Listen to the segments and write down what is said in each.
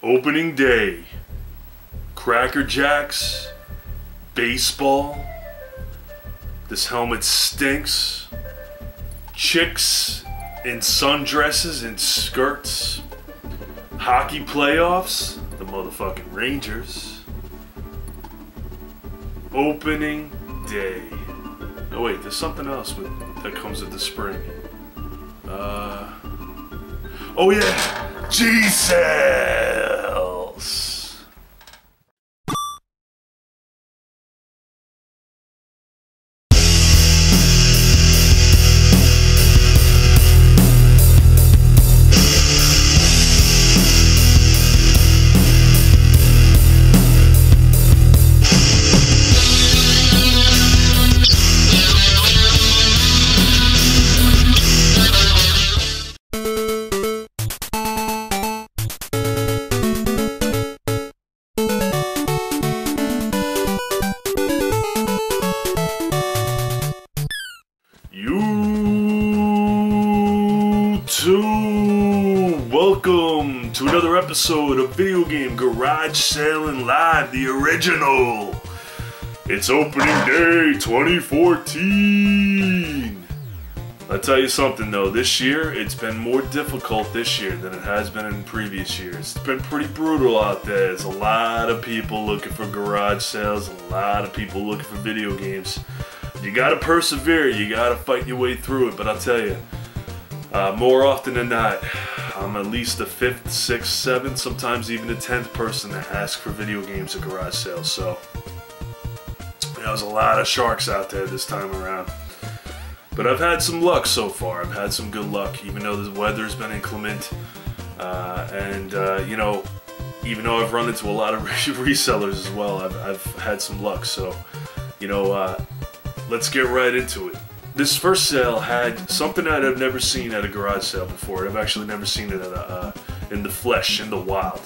Opening day. Cracker Jacks. Baseball. This helmet stinks. Chicks in sundresses and skirts. Hockey playoffs. The motherfucking Rangers. Opening day. Oh wait, there's something else that comes with the spring. Oh yeah, G-Cells. Welcome to another episode of Video Game Garage Selling Live, the original. It's opening day 2014. I'll tell you something though, this year it's been more difficult this year than it has been in previous years. It's been pretty brutal out there. There's a lot of people looking for garage sales, a lot of people looking for video games. You gotta persevere, you gotta fight your way through it, but I'll tell you, more often than not, I'm at least the 5th, 6th, 7th, sometimes even the 10th person to ask for video games at garage sales. So, there's a lot of sharks out there this time around. But I've had some luck so far. I've had some good luck, even though the weather's been inclement. You know, even though I've run into a lot of resellers as well, I've had some luck. So, you know, let's get right into it. This first sale had something that I've never seen at a garage sale before. I've actually never seen it at in the flesh, in the wild.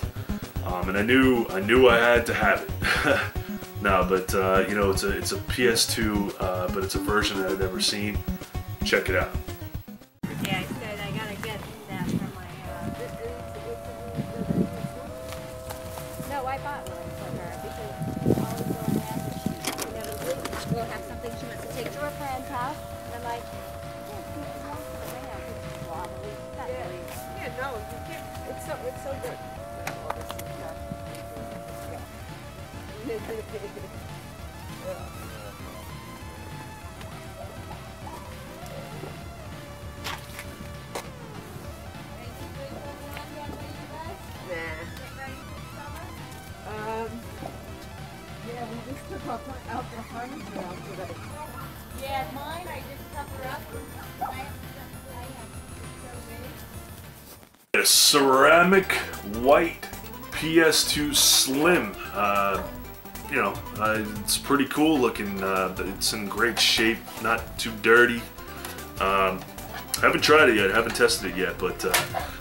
And I knew I had to have it. No, but you know, it's a PS2, but it's a version that I've never seen. Check it out. Yeah, I said I gotta get that from my. No, I bought one for her because always going there. We'll have something she wants to take to her friend's house. I'm like, yeah, no, you can't. It's so good. Yeah, we just took out the harness now today. Yeah, mine, I just cover up. A ceramic white PS2 Slim. You know, it's pretty cool looking. It's in great shape, not too dirty. Haven't tried it yet, haven't tested it yet, but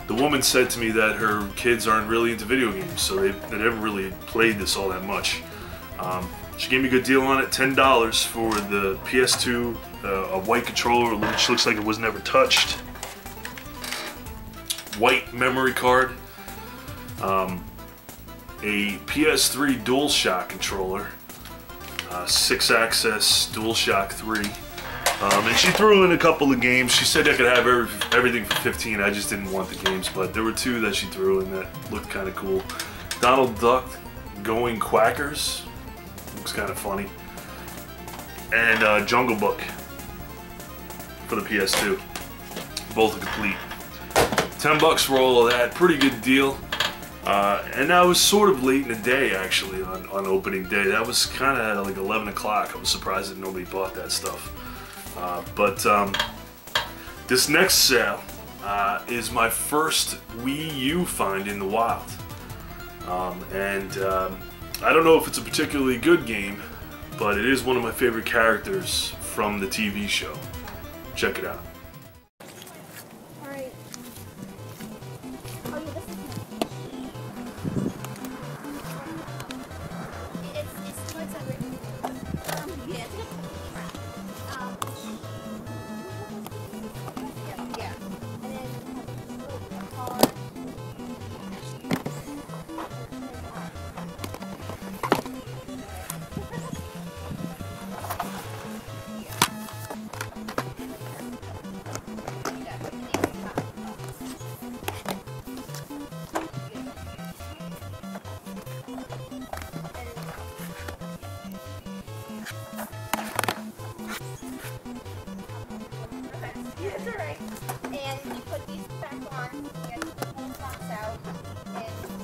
the woman said to me that her kids aren't really into video games, so they never really played this all that much. She gave me a good deal on it, $10 for the PS2, a white controller, which looks like it was never touched. White memory card. A PS3 DualShock controller. 6-axis DualShock 3. And she threw in a couple of games. She said I could have everything for 15. I just didn't want the games, but there were 2 that she threw in that looked kind of cool. Donald Duck Going Quackers. Looks kind of funny. And Jungle Book for the PS2. Both are complete. $10 for all of that. Pretty good deal. And that was sort of late in the day, actually, on opening day. That was kind of at like 11 o'clock. I was surprised that nobody bought that stuff. This next sale is my first Wii U find in the wild. I don't know if it's a particularly good game, but it is one of my favorite characters from the TV show. Check it out. Alright. Oh, yeah, this is it's towards the river. Yeah, it's good. Yeah. And then a car. And you put these back on, you get the whole box out, and it's a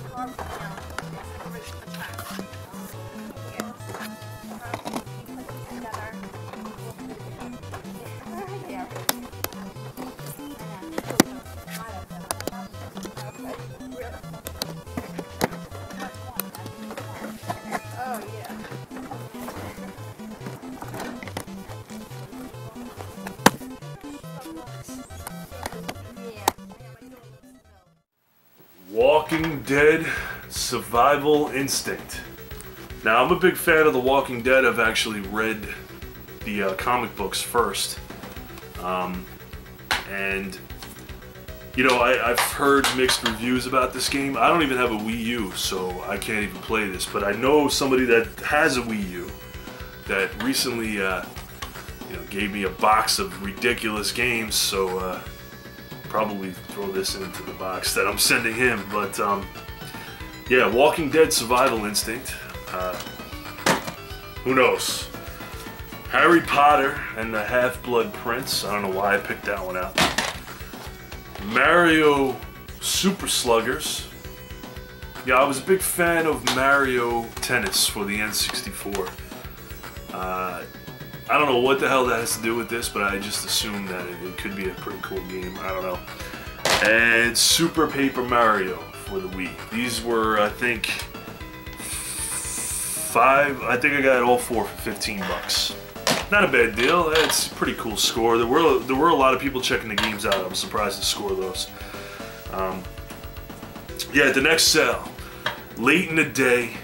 carved, it's like original track. Here. You put these together. Yeah. Oh, yeah. Walking Dead Survival Instinct. Now, I'm a big fan of The Walking Dead. I've actually read the comic books first. And, you know, I've heard mixed reviews about this game. I don't even have a Wii U, so I can't even play this. But I know somebody that has a Wii U that recently, you know, gave me a box of ridiculous games, so probably throw this into the box that I'm sending him. But yeah, Walking Dead Survival Instinct. Who knows? Harry Potter and the Half-Blood Prince. I don't know why I picked that one out. Mario Super Sluggers. Yeah, I was a big fan of Mario Tennis for the N64. I don't know what the hell that has to do with this, but I just assumed that it could be a pretty cool game. I don't know. And Super Paper Mario for the Wii. These were, I think, I think I got all four for 15 bucks. Not a bad deal. It's a pretty cool score. There were a lot of people checking the games out. I was surprised to score those. Yeah, at the next sale, late in the day,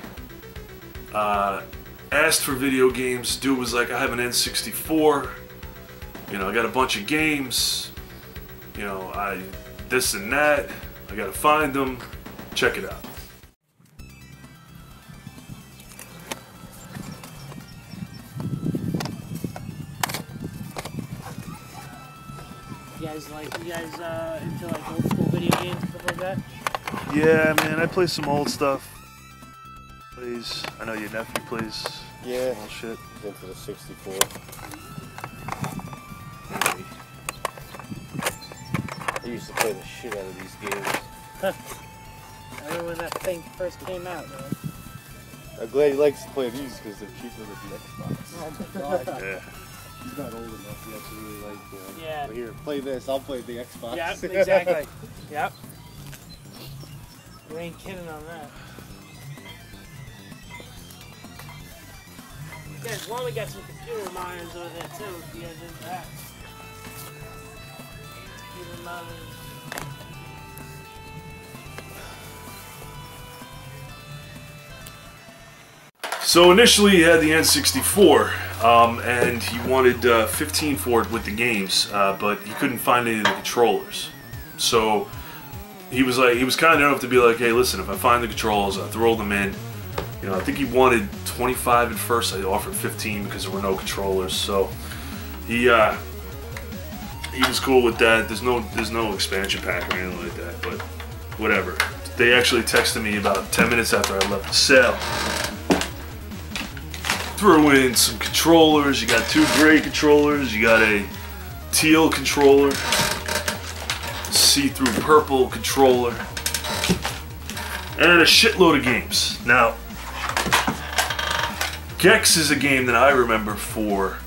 asked for video games. Dude was like, I have an N64. You know, I got a bunch of games. You know, this and that. I gotta find them. Check it out. You guys into like old school video games and stuff like that? Yeah, man, I play some old stuff. I know your nephew plays some old shit. Into the 64. I used to play the shit out of these games. I remember when that thing first came out, man. I'm glad he likes to play these because they're cheaper than the Xbox. Oh my god. Yeah. He's not old enough yet to really like, you know, Yeah. well, here, play this, I'll play the Xbox. Yep, exactly. Yep. You ain't kidding on that. Guys, well, we got some computer monitors over there too, if you guys into that. Computer monitors. So initially he had the N64, and he wanted 15 for it with the games, but he couldn't find any of the controllers. So he was kind enough to be like, hey, listen, if I find the controls, I'll throw them in. You know, I think he wanted 25 at first. I offered 15 because there were no controllers. So he was cool with that. There's no expansion pack or anything like that, but whatever. They actually texted me about 10 minutes after I left the sale. Threw in some controllers. You got two gray controllers. You got a teal controller, see-through purple controller, and a shitload of games. Now, Gex is a game that I remember for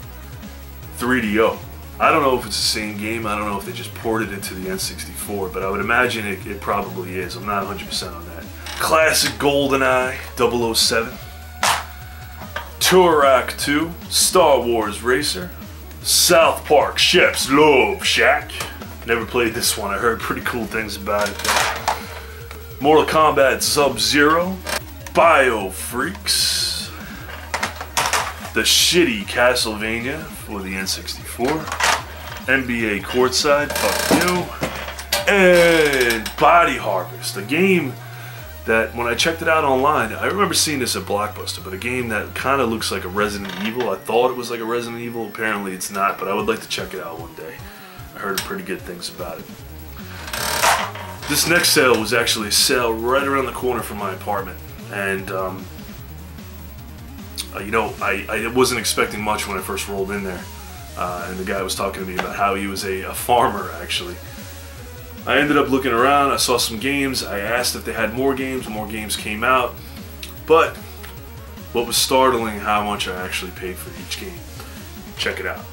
3DO. I don't know if it's the same game. I don't know if they just ported it to the N64, but I would imagine it probably is. I'm not 100% on that. Classic GoldenEye 007. Turok 2, Star Wars Racer, South Park Chef's Love Shack. Never played this one. I heard pretty cool things about it. Mortal Kombat Sub-Zero, Biofreaks, the shitty Castlevania for the N64, NBA Courtside, fuck you, and Body Harvest, a game that when I checked it out online, I remember seeing this at Blockbuster, but a game that kind of looks like a Resident Evil. I thought it was like a Resident Evil. Apparently it's not, but I would like to check it out one day. I heard pretty good things about it. This next sale was actually a sale right around the corner from my apartment, and you know, I wasn't expecting much when I first rolled in there. and the guy was talking to me about how he was a farmer actually. I ended up looking around, I saw some games, I asked if they had more games came out, but what was startling how much I actually paid for each game. Check it out.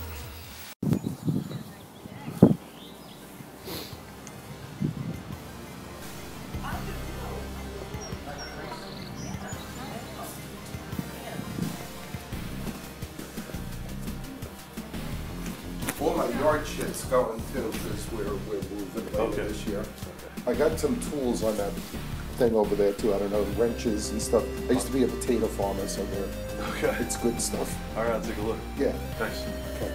All my yard shit's going too, because we're moving later this year. I got some tools on that thing over there too. I don't know, wrenches and stuff. I used to be a potato farmer, so it's good stuff. All right, I'll take a look. Yeah. Thanks. Okay.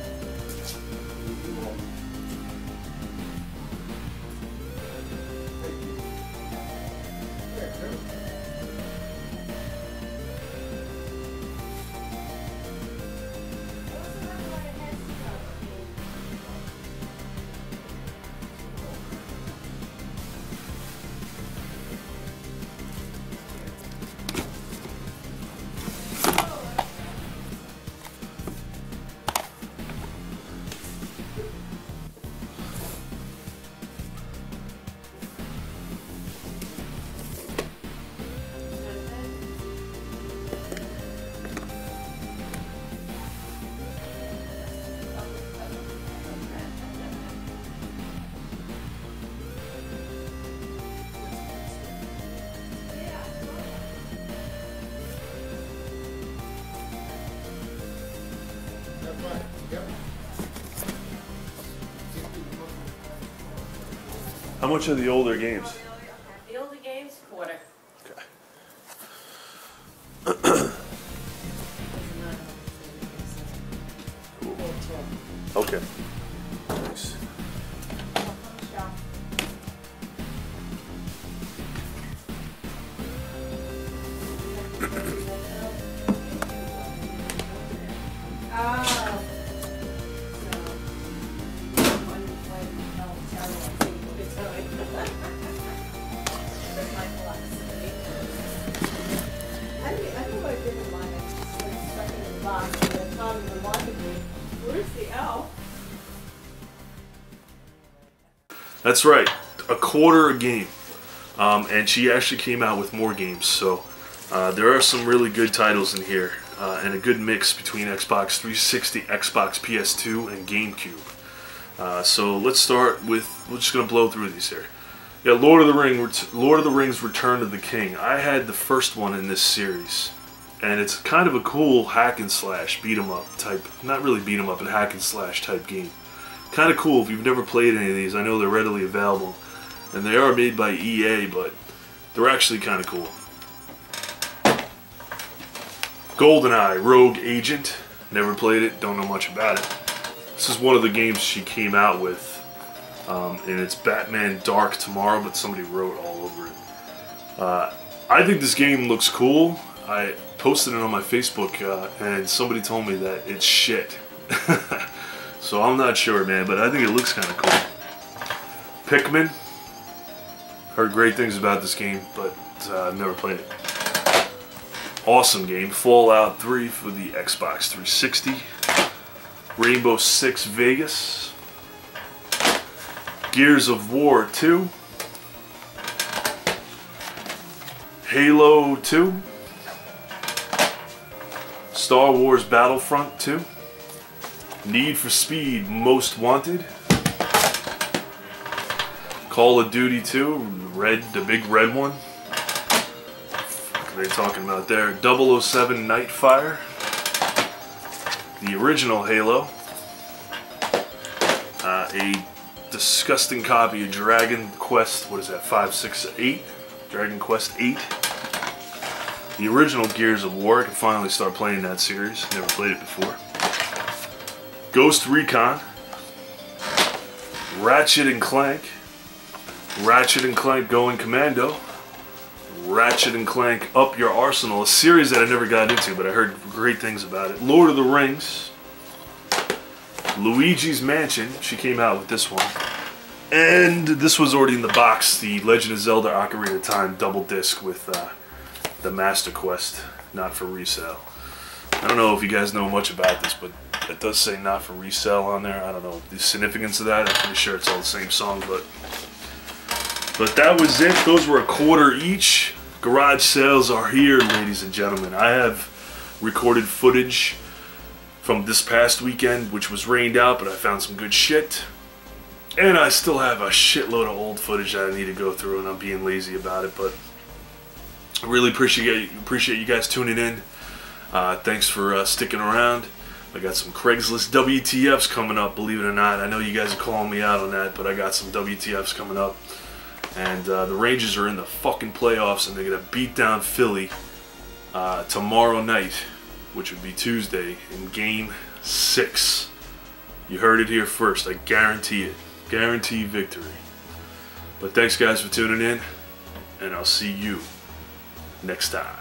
How much are the older games? The older games, quarter. Okay. Okay. Nice. Where's the L? That's right, a quarter a game. And she actually came out with more games, so there are some really good titles in here, and a good mix between Xbox 360, Xbox PS2, and GameCube. So let's start with, we're just going to blow through these here. Yeah, Lord of the Rings Return of the King. I had the first one in this series, and it's kind of a cool hack and slash, beat 'em up type, not really beat 'em up, but hack and slash type game. Kind of cool if you've never played any of these. I know they're readily available, and they are made by EA, but they're actually kind of cool. GoldenEye, Rogue Agent. Never played it, don't know much about it. This is one of the games she came out with, and it's Batman Dark Tomorrow, but somebody wrote all over it. I think this game looks cool. I posted it on my Facebook, and somebody told me that it's shit. So I'm not sure, man, but I think it looks kind of cool. Pikmin. Heard great things about this game, but I've never played it. Awesome game. Fallout 3 for the Xbox 360. Rainbow Six Vegas. Gears of War 2. Halo 2. Star Wars Battlefront 2. Need for Speed Most Wanted. Call of Duty 2, the big red one. What are they talking about there? 007 Nightfire. The original Halo. A disgusting copy of Dragon Quest, what is that, 5, 6, 8? Dragon Quest 8. The original Gears of War. I can finally start playing that series. Never played it before. Ghost Recon. Ratchet and Clank. Ratchet and Clank Going Commando. Ratchet and Clank Up Your Arsenal, a series that I never got into, but I heard great things about it. Lord of the Rings. Luigi's Mansion, she came out with this one. And this was already in the box, the Legend of Zelda Ocarina of Time double disc with the Master Quest, not for resale. I don't know if you guys know much about this, but It does say not for resale on there. I don't know the significance of that. I'm pretty sure it's all the same song, but that was it. Those were a quarter each. Garage sales are here, ladies and gentlemen. I have recorded footage from this past weekend, which was rained out, but I found some good shit. And I still have a shitload of old footage that I need to go through, and I'm being lazy about it, but I really appreciate you guys tuning in. Thanks for sticking around. I got some Craigslist WTFs coming up, believe it or not. I know you guys are calling me out on that, but I got some WTFs coming up. And the Rangers are in the fucking playoffs, and they're going to beat down Philly tomorrow night, which would be Tuesday, in Game 6. You heard it here first. I guarantee it. Guarantee victory. But thanks, guys, for tuning in, and I'll see you next time.